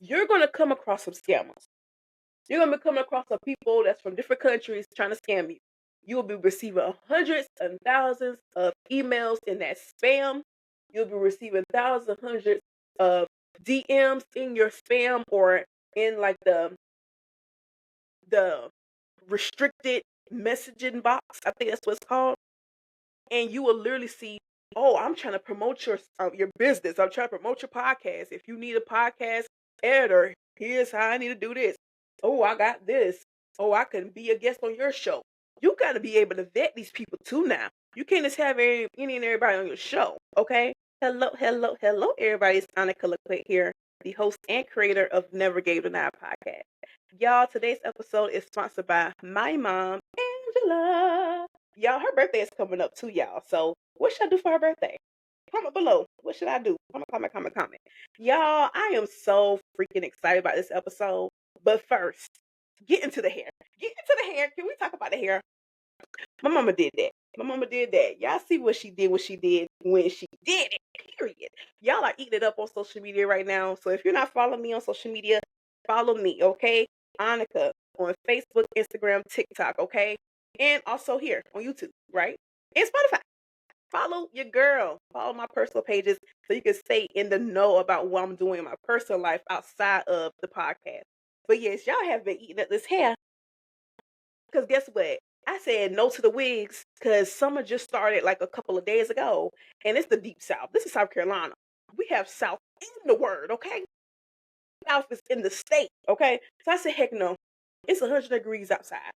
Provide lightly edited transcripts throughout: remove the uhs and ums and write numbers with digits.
you're going to come across some scammers. You're going to be coming across some people that's from different countries trying to scam you. You will be receiving hundreds and thousands of emails in that spam. You'll be receiving thousands and hundreds of DMs in your spam or in like the restricted messaging box. I think that's what it's called. And you will literally see, oh, I'm trying to promote your business. I'm trying to promote your podcast. If you need a podcast editor, here's how I need to do this. Oh, I got this. Oh, I can be a guest on your show. You got to be able to vet these people too now. You can't just have any and everybody on your show, okay? Hello, hello, hello, everybody. It's Annika LaQuette here, the host and creator of Never Gave the Nine podcast. Y'all, today's episode is sponsored by my mom, Angela. Y'all, her birthday is coming up too, y'all. So, what should I do for her birthday? Comment below. What should I do? Comment. Y'all, I am so freaking excited about this episode. But first, get into the hair. Get into the hair. Can we talk about the hair? My mama did that. Y'all see what she did when she did it. Period. Y'all are eating it up on social media right now. So if you're not following me on social media, follow me, okay? Annika on Facebook, Instagram, TikTok, okay? And also here on YouTube, right? And Spotify. Follow your girl. Follow my personal pages so you can stay in the know about what I'm doing in my personal life outside of the podcast. But yes, y'all have been eating up this hair. Because guess what? I said no to the wigs because summer just started like a couple of days ago. And it's the deep South. This is South Carolina. We have South in the word, okay? South is in the state, okay? So I said, heck no. It's 100 degrees outside.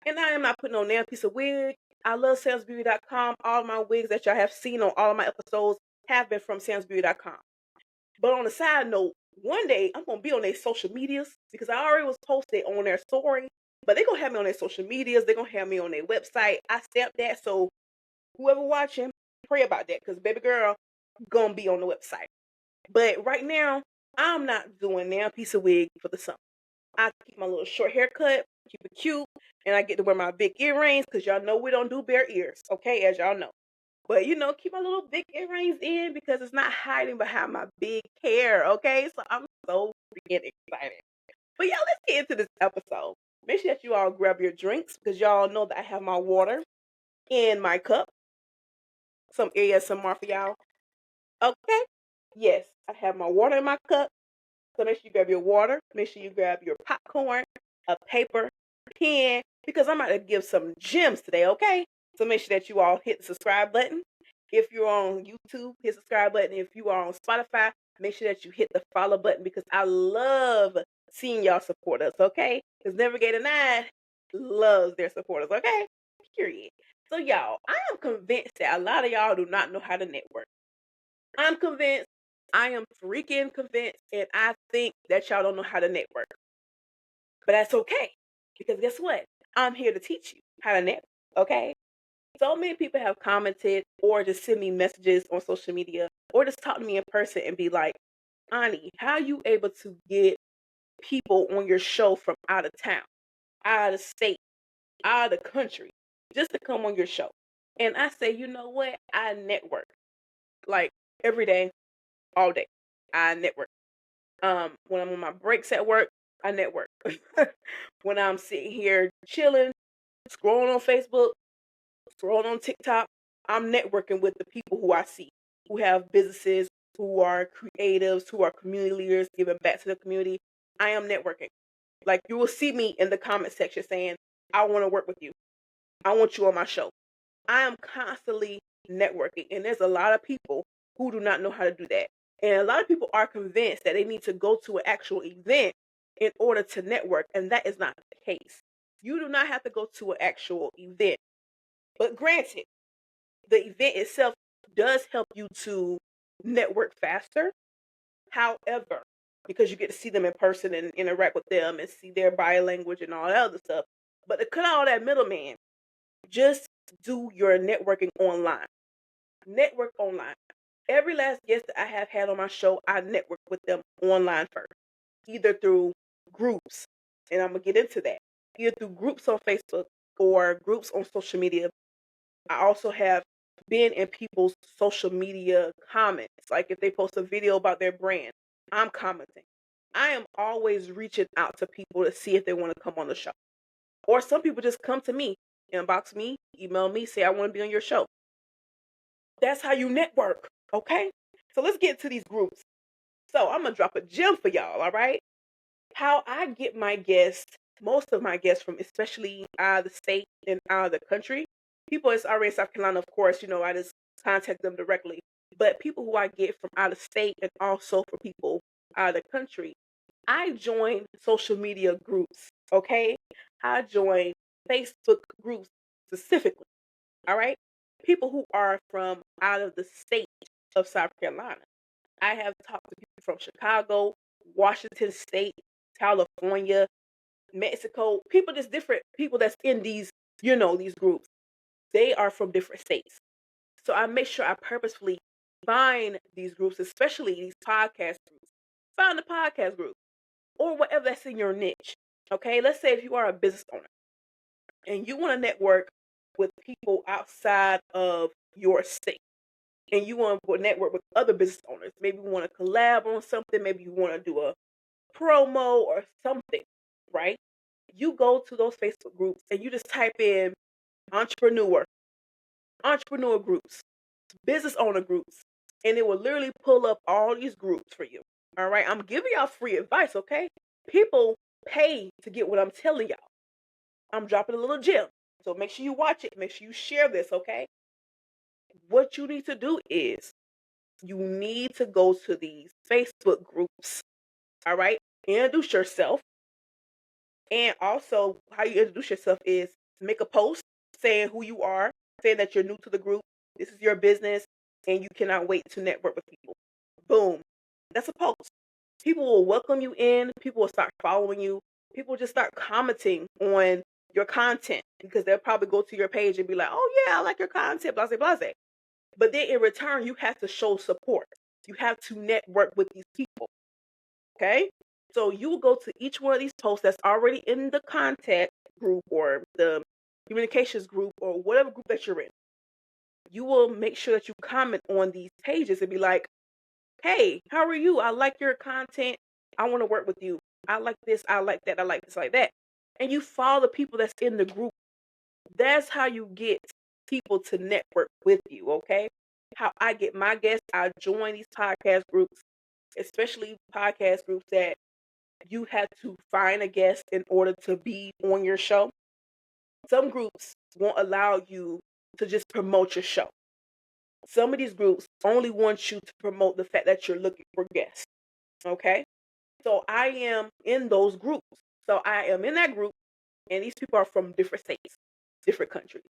And I am not putting on a piece of wig. I love samsbeauty.com. All my wigs that y'all have seen on all of my episodes have been from samsbeauty.com. But on a side note, one day I'm going to be on their social medias because I already was posted on their story. But they're going to have me on their social medias. They're going to have me on their website. I stamped that. So whoever watching, pray about that because baby girl going to be on the website. But right now, I'm not doing a piece of wig for the summer. I keep my little short haircut, keep it cute, and I get to wear my big earrings because y'all know we don't do bare ears, okay, as y'all know. But, keep my little big earrings in because it's not hiding behind my big hair, okay? So I'm so freaking excited. But y'all, let's get into this episode. Make sure that you all grab your drinks because y'all know that I have my water in my cup. Some ASMR for y'all. Okay? Yes, I have my water in my cup. So make sure you grab your water. Make sure you grab your popcorn, a paper, pen, because I'm about to give some gems today, okay? So make sure that you all hit the subscribe button. If you're on YouTube, hit the subscribe button. If you are on Spotify, make sure that you hit the follow button because I love seeing y'all support us, okay? Because Never Gave a Nine loves their supporters, okay? Period. So y'all, I am convinced that a lot of y'all do not know how to network. I'm convinced. I am freaking convinced, and I think that y'all don't know how to network. But that's okay, because guess what? I'm here to teach you how to network, okay? So many people have commented or just send me messages on social media or just talk to me in person and be like, Ani, how are you able to get people on your show from out of town, out of the state, out of the country, just to come on your show? And I say, you know what? I network like every day, all day. I network. When I'm on my breaks at work, I network. When I'm sitting here chilling, scrolling on Facebook, scrolling on TikTok, I'm networking with the people who I see, who have businesses, who are creatives, who are community leaders, giving back to the community. I am networking. Like you will see me in the comment section saying, I want to work with you. I want you on my show. I am constantly networking. And there's a lot of people who do not know how to do that. And a lot of people are convinced that they need to go to an actual event in order to network. And that is not the case. You do not have to go to an actual event. But granted, the event itself does help you to network faster. However, because you get to see them in person and interact with them and see their body language and all that other stuff. But to cut out all that middleman, just do your networking online. Network online. Every last guest that I have had on my show, I network with them online first, either through groups, and I'm going to get into that, either through groups on Facebook or groups on social media. I also have been in people's social media comments. Like if they post a video about their brand, I'm commenting. I am always reaching out to people to see if they want to come on the show. Or some people just come to me, inbox me, email me, say I want to be on your show. That's how you network, okay? So let's get to these groups. So I'm gonna drop a gem for y'all, all right? How I get my guests, most of my guests from especially out of the state and out of the country. People it's already in South Carolina, of course, I just contact them directly. But people who I get from out of state and also for people out of the country, I join social media groups, okay? I join Facebook groups specifically, all right? People who are from out of the state of South Carolina. I have talked to people from Chicago, Washington State, California, Mexico, people just different people that's in these groups. They are from different states. So I make sure I purposefully find these groups, especially these podcast groups. Find a podcast group or whatever that's in your niche. Okay, let's say if you are a business owner and you want to network with people outside of your state and you want to network with other business owners. Maybe you want to collab on something. Maybe you want to do a promo or something, right? You go to those Facebook groups and you just type in entrepreneur, entrepreneur groups, business owner groups, and it will literally pull up all these groups for you. All right. I'm giving y'all free advice, okay? People pay to get what I'm telling y'all. I'm dropping a little gem. So make sure you watch it. Make sure you share this, okay? What you need to do is you need to go to these Facebook groups. All right. Introduce yourself. And also, how you introduce yourself is to make a post saying who you are, saying that you're new to the group, this is your business, and you cannot wait to network with people. Boom. That's a post. People will welcome you in, people will start following you, people will just start commenting on your content because they'll probably go to your page and be like, oh, yeah, I like your content, blase, blase. But then in return, you have to show support. You have to network with these people. Okay? So you will go to each one of these posts that's already in the contact group or the communications group or whatever group that you're in. You will make sure that you comment on these pages and be like, hey, how are you? I like your content. I want to work with you. I like this. I like that. I like this, like that. And you follow the people that's in the group. That's how you get people to network with you, okay? How I get my guests, I join these podcast groups, especially podcast groups that you have to find a guest in order to be on your show. Some groups won't allow you to just promote your show. Some of these groups only want you to promote the fact that you're looking for guests. Okay? So I am in those groups. So I am in that group, and these people are from different states, different countries.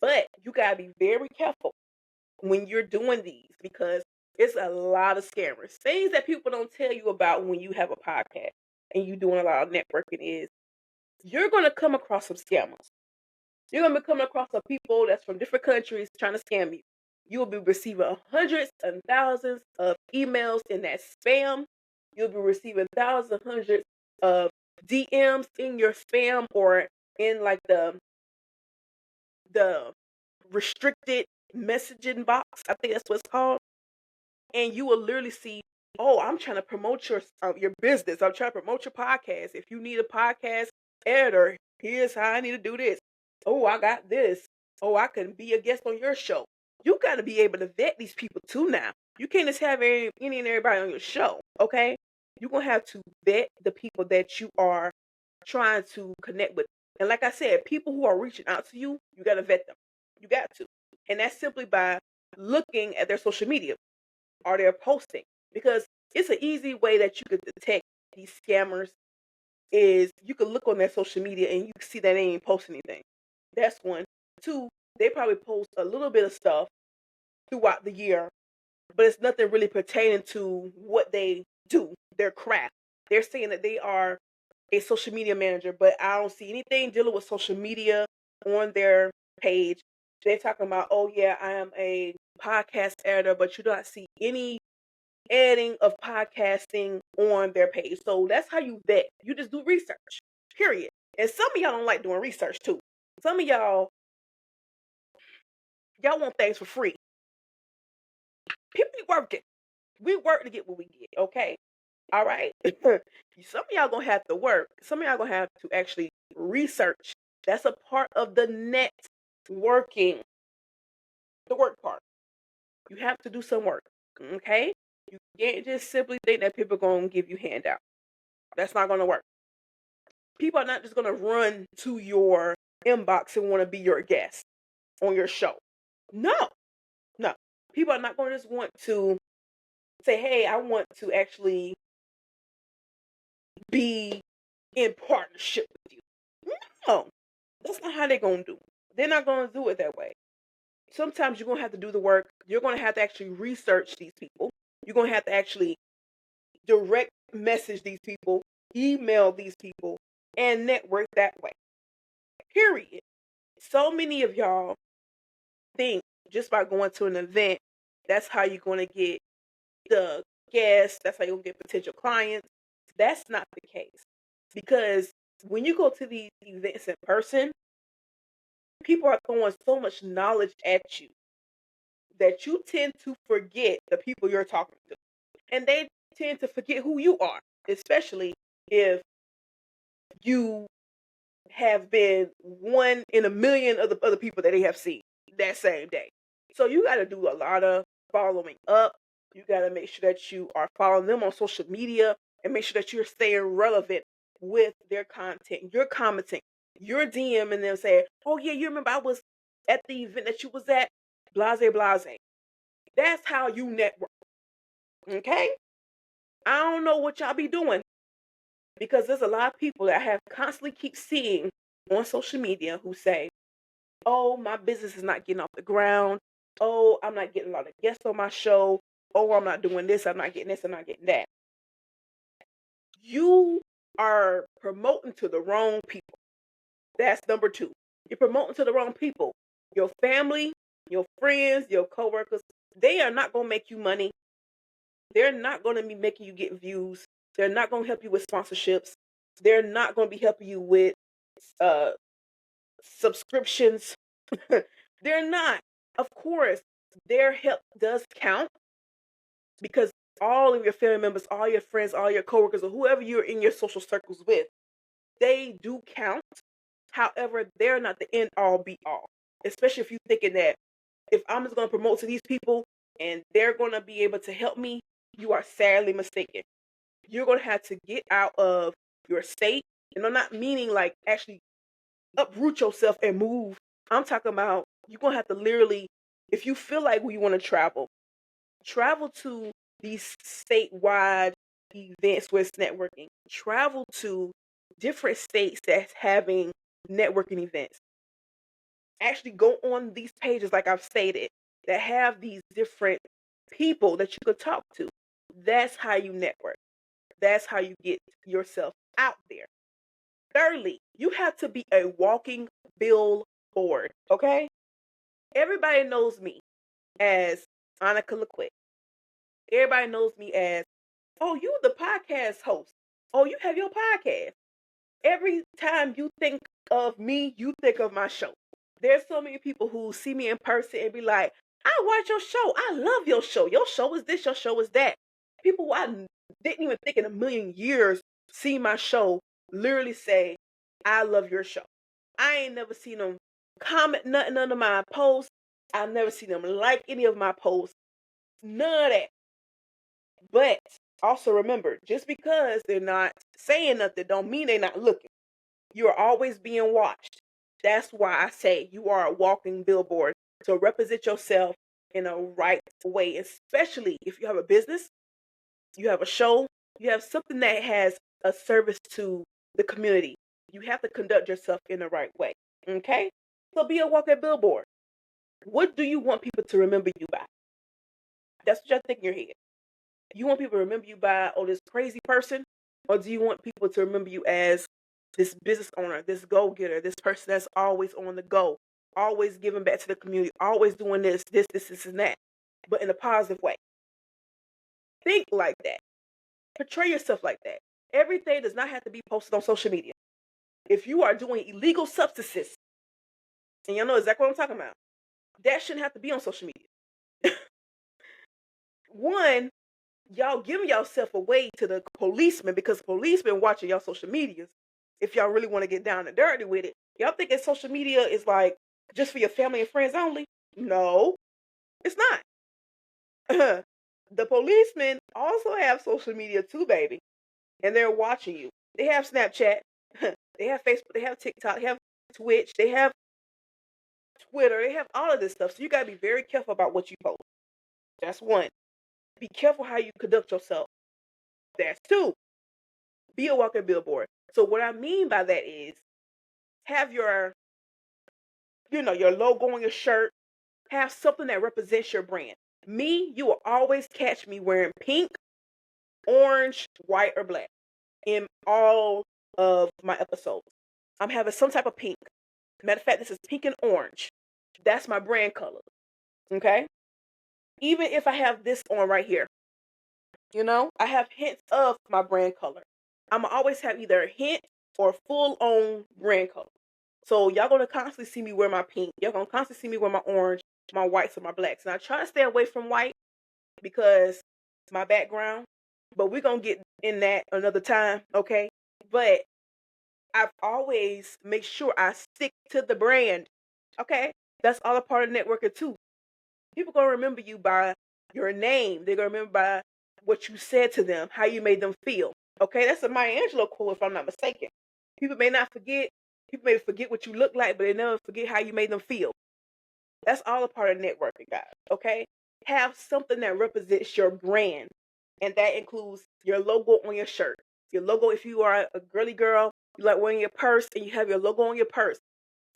But you got to be very careful when you're doing these because it's a lot of scammers. Things that people don't tell you about when you have a podcast and you doing a lot of networking is you're going to come across some scammers. You're going to be coming across some people that's from different countries trying to scam you. You will be receiving hundreds and thousands of emails in that spam. You'll be receiving thousands and hundreds of DMs in your spam or in like the restricted messaging box. I think that's what it's called. And you will literally see, oh, I'm trying to promote your business. I'm trying to promote your podcast. If you need a podcast editor, here's how I need to do this. Oh, I got this. Oh, I can be a guest on your show. You got to be able to vet these people too now. You can't just have any and everybody on your show, okay? You're going to have to vet the people that you are trying to connect with. And like I said, people who are reaching out to you, you got to vet them. You got to. And that's simply by looking at their social media. Are they posting? Because it's an easy way that you could detect these scammers is you can look on their social media and you can see that they ain't posting anything. That's one. Two, they probably post a little bit of stuff throughout the year, but it's nothing really pertaining to what they do, their craft. They're saying that they are a social media manager, but I don't see anything dealing with social media on their page. They're talking about, oh yeah, I am a podcast editor, but you don't see any editing of podcasting on their page. So that's how you vet. You just do research, period. And some of y'all don't like doing research too. Some of y'all want things for free. People be working. We work to get what we get, okay? All right. Some of y'all gonna have to work. Some of y'all gonna have to actually research. That's a part of the networking, the work part. You have to do some work. Okay? You can't just simply think that people are gonna give you handout. That's not gonna work. People are not just gonna run to your inbox and want to be your guest on your show. No, no. People are not gonna just want to say, hey, I want to actually be in partnership with you. No, that's not how they're gonna do it. They're not gonna do it that way. Sometimes you're gonna have to do the work. You're gonna have to actually research these people. You're gonna have to actually direct message these people, email these people, and network that way. Period. So many of y'all think just by going to an event, that's how you're gonna get the guests, that's how you're gonna get potential clients. That's not the case. Because when you go to these events in person, people are throwing so much knowledge at you that you tend to forget the people you're talking to. And they tend to forget who you are, especially if you have been one in a million of the other people that they have seen that same day. So you got to do a lot of following up. You got to make sure that you are following them on social media and make sure that you're staying relevant with their content. You're commenting, you're DMing them saying, oh, yeah, you remember I was at the event that you was at? Blase, blase. That's how you network. Okay? I don't know what y'all be doing because there's a lot of people that I have constantly keep seeing on social media who say, oh, my business is not getting off the ground. Oh, I'm not getting a lot of guests on my show. Oh, I'm not doing this. I'm not getting this. I'm not getting that. You are promoting to the wrong people. That's number two. You're promoting to the wrong people. Your family, your friends, your coworkers, they are not going to make you money. They're not going to be making you get views. They're not going to help you with sponsorships. They're not going to be helping you with uh, subscriptions. They're not. Of course, their help does count because all of your family members, all your friends, all your coworkers, or whoever you're in your social circles with, they do count. However, they're not the end all be all. Especially if you're thinking that if I'm just going to promote to these people and they're going to be able to help me, you are sadly mistaken. You're going to have to get out of your state. And I'm not meaning like actually uproot yourself and move. I'm talking about you're going to have to literally, if you feel like you want to travel to these statewide events where it's networking. Travel to different states that's having networking events. Actually go on these pages, like I've stated, that have these different people that you could talk to. That's how you network. That's how you get yourself out there. Thirdly, you have to be a walking billboard, okay? Everybody knows me as Annika LaQuick. Everybody knows me as, oh, you the podcast host. Oh, you have your podcast. Every time you think of me, you think of my show. There's so many people who see me in person and be like, I watch your show. I love your show. Your show is this, your show is that. People who I didn't even think in a million years see my show literally say, I love your show. I ain't never seen them comment nothing under my posts. I've never seen them like any of my posts. None of that. But also remember, just because they're not saying nothing don't mean they're not looking. You are always being watched. That's why I say you are a walking billboard. So represent yourself in a right way, especially if you have a business, you have a show, you have something that has a service to the community. You have to conduct yourself in the right way. Okay? So be a walking billboard. What do you want people to remember you by? That's what you think in your head. You want people to remember you by, oh, this crazy person? Or do you want people to remember you as this business owner, this go-getter, this person that's always on the go, always giving back to the community, always doing this, and that, but in a positive way? Think like that. Portray yourself like that. Everything does not have to be posted on social media. If you are doing illegal substances, and you know exactly what I'm talking about, that shouldn't have to be on social media. One, y'all giving yourself away to the policeman because policemen watching y'all social medias. If y'all really want to get down and dirty with it, y'all thinking social media is like just for your family and friends only? No, it's not. The policemen also have social media too, baby, and they're watching you. They have Snapchat, they have Facebook, they have TikTok, they have Twitch, they have Twitter, they have all of this stuff. So you gotta be very careful about what you post. That's one. Be careful how you conduct yourself. That's two. Be a walking billboard. So what I mean by that is have your, your logo on your shirt, have something that represents your brand. Me, you will always catch me wearing pink, orange, white, or black in all of my episodes. I'm having some type of pink. Matter of fact, this is pink and orange. That's my brand color. Okay? Even if I have this on right here, I have hints of my brand color. I'm always have either a hint or full on brand color. So y'all gonna constantly see me wear my pink. Y'all gonna constantly see me wear my orange, my whites, or my blacks. And I try to stay away from white because it's my background. But we're gonna get in that another time, okay? But I've always make sure I stick to the brand. Okay? That's all a part of networking too. People gonna remember you by your name. They're gonna remember by what you said to them, how you made them feel. Okay, that's a Maya Angelou quote, if I'm not mistaken. People may not forget. People may forget what you look like, but they never forget how you made them feel. That's all a part of networking, guys. Okay, have something that represents your brand, and that includes your logo on your shirt. Your logo, if you are a girly girl, you like wearing your purse, and you have your logo on your purse.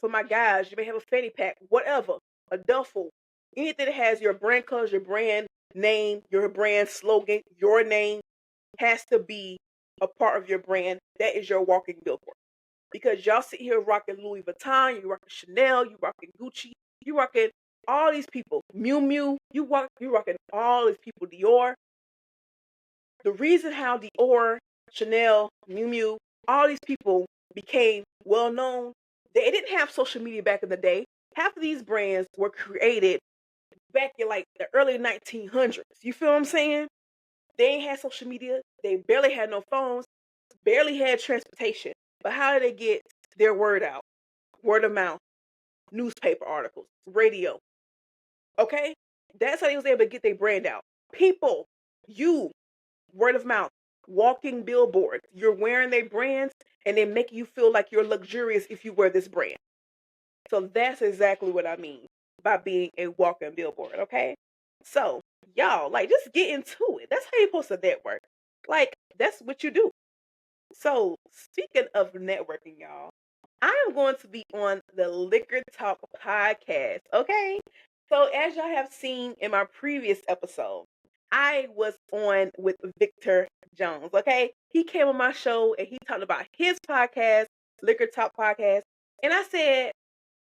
For my guys, you may have a fanny pack, whatever, a duffel, anything that has your brand colors, your brand name, your brand slogan, your name has to be a part of your brand. That is your walking billboard. Because y'all sit here rocking Louis Vuitton, you rocking Chanel, you rocking Gucci, you rocking all these people, Miu Miu, you rocking all these people, Dior. The reason how Dior, Chanel, Miu Miu, all these people became well known, they didn't have social media back in the day. Half of these brands were created back in like the early 1900s. You feel what I'm saying? They ain't had social media. They barely had no phones, barely had transportation. But how did they get their word out? Word of mouth, newspaper articles, radio. Okay? That's how they was able to get their brand out. People, you, word of mouth, walking billboards. You're wearing their brands and they make you feel like you're luxurious if you wear this brand. So that's exactly what I mean by being a walking billboard, okay? So, y'all, like, just get into it. That's how you're supposed to network. Like, that's what you do. So, speaking of networking, y'all, I am going to be on the Liquor Talk podcast, okay? So, as y'all have seen in my previous episode, I was on with Victor Jones, okay? He came on my show and he talked about his podcast, Liquor Talk podcast. And I said,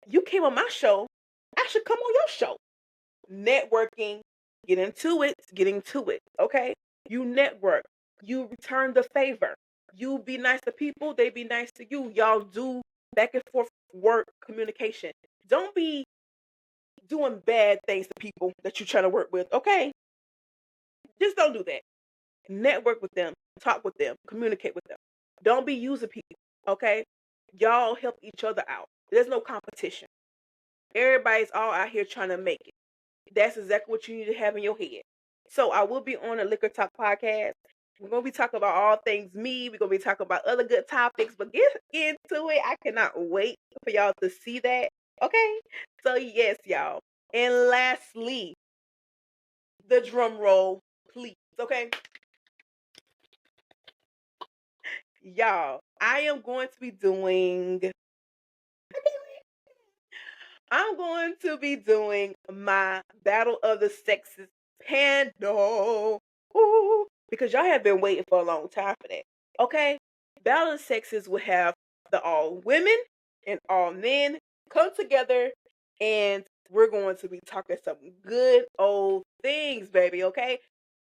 you came on my show, I should come on your show. Networking, getting to it, okay? You network, you return the favor. You be nice to people, they be nice to you. Y'all do back and forth work communication. Don't be doing bad things to people that you're trying to work with, okay? Just don't do that. Network with them, talk with them, communicate with them. Don't be using people, okay? Y'all help each other out. There's no competition. Everybody's all out here trying to make it. That's exactly what you need to have in your head. So I will be on a Liquor Talk podcast. We're gonna be talking about all things me. We're gonna be talking about other good topics, but get into it. I cannot wait for y'all to see that. Okay? So yes, y'all. And lastly, the drum roll, please. Okay? Y'all, I am going to be doing I'm going to be doing my Battle of the Sexes panel. Ooh, because y'all have been waiting for a long time for that. Okay? Battle of the Sexes will have the all women and all men come together and we're going to be talking some good old things, baby, okay?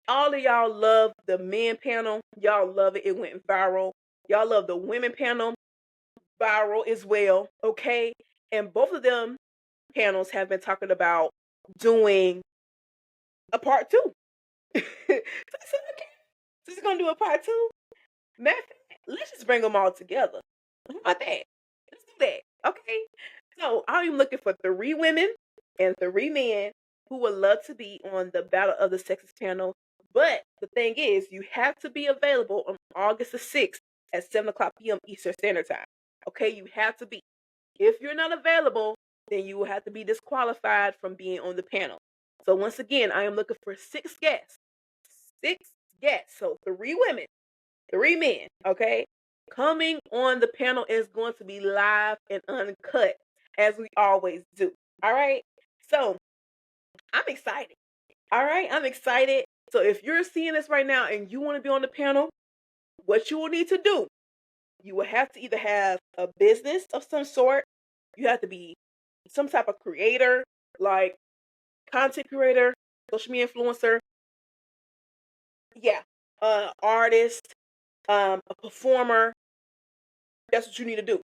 All of y'all love the men panel. Y'all love it. It went viral. Y'all love the women panel. Viral as well, okay? And both of them panels have been talking about doing a part two. So I said, okay, so she's gonna do a part two. Matter of fact, let's just bring them all together. How about that? Let's do that. Okay. So I'm looking for 3 women and 3 men who would love to be on the Battle of the Sexes panel. But the thing is, you have to be available on August the 6th at 7 o'clock p.m. Eastern Standard Time. Okay, you have to be. If you're not available, then you will have to be disqualified from being on the panel. So once again, I am looking for 6 guests. 6 guests. So 3 women, 3 men, okay? Coming on the panel is going to be live and uncut, as we always do. All right? So I'm excited. All right? I'm excited. So if you're seeing this right now and you want to be on the panel, what you will need to do, you will have to either have a business of some sort, you have to be some type of creator, like content creator, social media influencer, yeah, artist, a performer. That's what you need to do.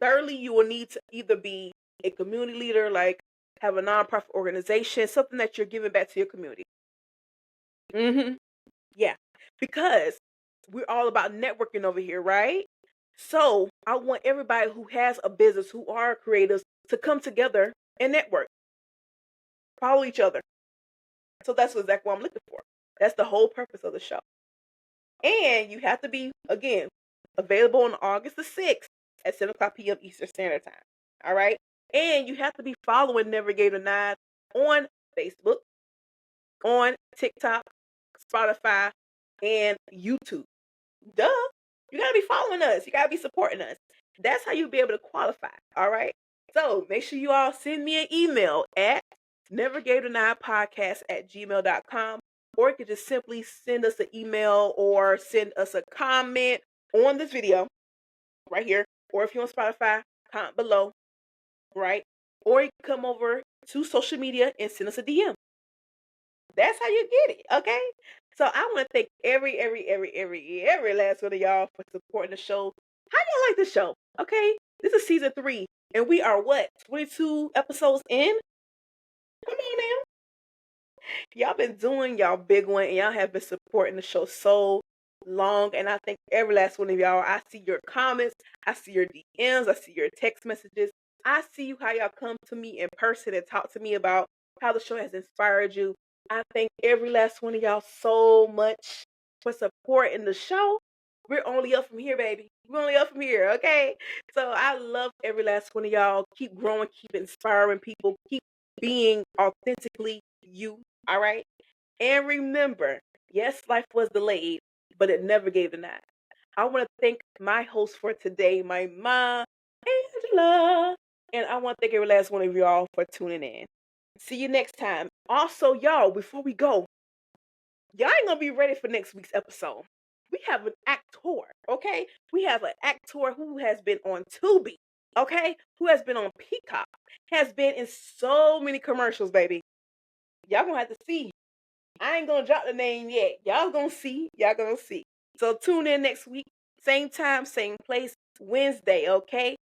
Thirdly, you will need to either be a community leader, like have a nonprofit organization, something that you're giving back to your community. Yeah, because we're all about networking over here, right? So I want everybody who has a business, who are creators, to come together and network, follow each other. So that's exactly what I'm looking for. That's the whole purpose of the show. And you have to be, again, available on August the 6th at 7 o'clock p.m. Eastern Standard Time. All right? And you have to be following Navigator 9 on Facebook, on TikTok, Spotify, and YouTube. Duh. You got to be following us. You got to be supporting us. That's how you'll be able to qualify. All right? So make sure you all send me an email at navigator9podcast@gmail.com, or you can just simply send us an email or send us a comment on this video right here, or if you're on Spotify, comment below, right? Or you can come over to social media and send us a DM. That's how you get it, okay? So I want to thank every last one of y'all for supporting the show. How y'all like the show? Okay, this is season 3, and we are what, 22 episodes in? Come on now. Y'all been doing y'all big one, and y'all have been supporting the show so long. And I thank every last one of y'all. I see your comments, I see your DMs, I see your text messages. I see you how y'all come to me in person and talk to me about how the show has inspired you. I thank every last one of y'all so much for supporting the show. We're only up from here, baby. We're only up from here, okay? So I love every last one of y'all. Keep growing, keep inspiring people, keep being authentically you, all right? And remember, yes, life was delayed, but it never gave the nod. I want to thank my host for today, my mom, Angela. And I want to thank every last one of y'all for tuning in. See you next time. Also, y'all, before we go, y'all ain't gonna be ready for next week's episode. We have an actor, okay? We have an actor who has been on Tubi, okay? Who has been on Peacock, has been in so many commercials, baby. Y'all gonna have to see. I ain't gonna drop the name yet. Y'all gonna see. Y'all gonna see. So tune in next week, same time, same place, Wednesday, okay?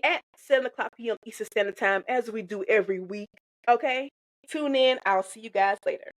At 7 o'clock p.m. Eastern Standard Time, as we do every week, okay? Tune in. I'll see you guys later.